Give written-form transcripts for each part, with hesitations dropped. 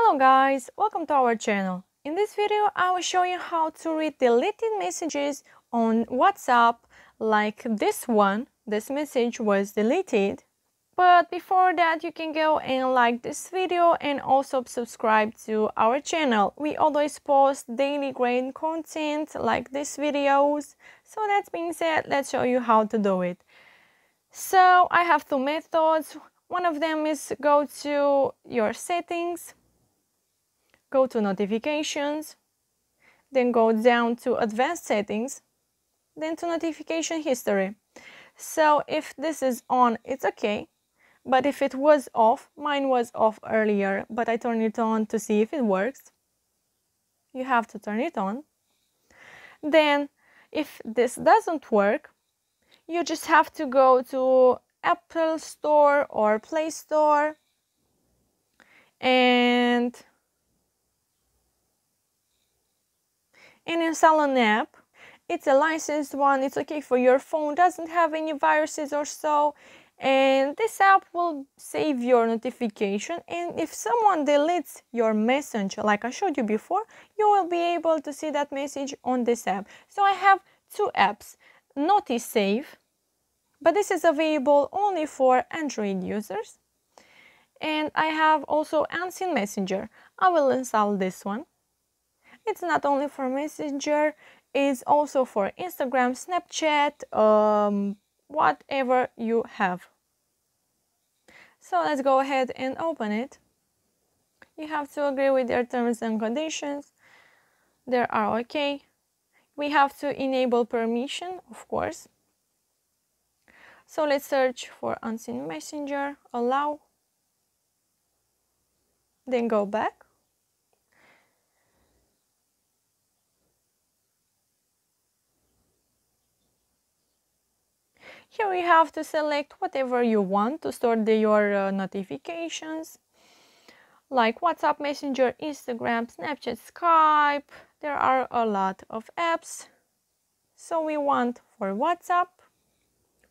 Hello guys, welcome to our channel. In this video I will show you how to read deleted messages on WhatsApp like this one. This message was deleted. But before that you can go and like this video and also subscribe to our channel. We always post daily great content like these videos. So that being said, let's show you how to do it. So I have two methods. One of them is go to your settings, go to notifications, then go down to advanced settings, then to notification history. So if this is on, it's okay, but if it was off, mine was off earlier, but I turned it on to see if it works. You have to turn it on. Then if this doesn't work, you just have to go to Apple Store or Play Store and install an app. It's a licensed one, it's okay for your phone, doesn't have any viruses or so, and this app will save your notification, and if someone deletes your message like I showed you before, you will be able to see that message on this app. So I have two apps, NotiSave, but this is available only for Android users, and I have also Unseen Messenger. I will install this one. It's not only for Messenger, it's also for Instagram, Snapchat, whatever you have. So let's go ahead and open it. You have to agree with their terms and conditions. They are okay. We have to enable permission, of course. So let's search for Unseen Messenger, allow, then go back. Here we have to select whatever you want to store your notifications, like WhatsApp, Messenger, Instagram, Snapchat, Skype. There are a lot of apps. So we want for WhatsApp,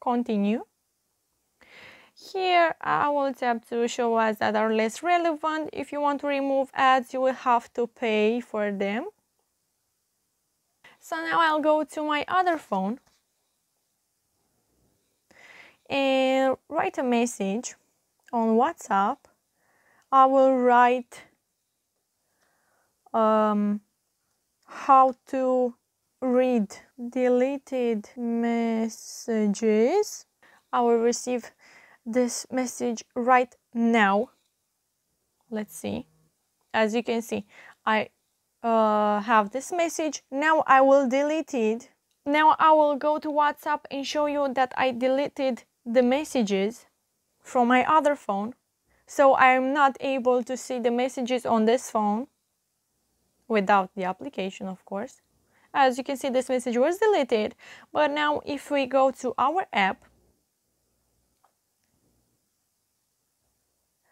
continue. Here I will tap to show ads that are less relevant. If you want to remove ads, you will have to pay for them. So now I'll go to my other phone and write a message on WhatsApp. I will write how to read deleted messages. I will receive this message right now. Let's see. As you can see, I have this message. Now I will delete it. Now I will go to WhatsApp and show you that I deleted the messages from my other phone. So I am not able to see the messages on this phone without the application, of course. As you can see, this message was deleted. But now if we go to our app,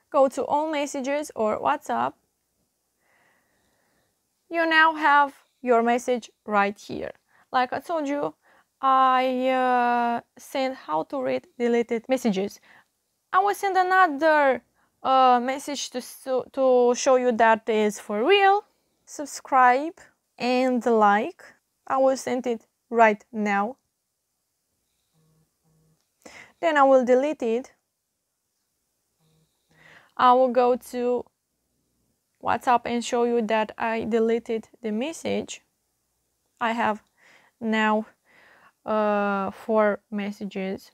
go to all messages or WhatsApp, you now have your message right here. Like I told you, I sent how to read deleted messages. I will send another message to show you that is for real. Subscribe and like. I will send it right now. Then I will delete it. I will go to WhatsApp and show you that I deleted the message. I have now 4 messages.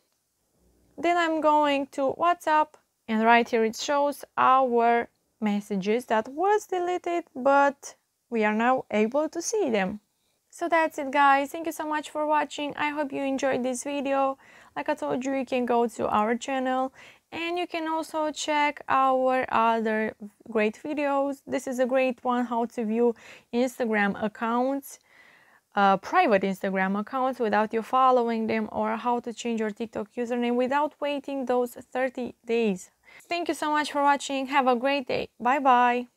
Then I'm going to WhatsApp, and right here it shows our messages that was deleted, but we are now able to see them. So that's it, guys. Thank you so much for watching. I hope you enjoyed this video. Like I told you, you can go to our channel and you can also check our other great videos. This is a great one, how to view Instagram accounts, private Instagram accounts without you following them, or how to change your TikTok username without waiting those 30 days. Thank you so much for watching. Have a great day. Bye bye.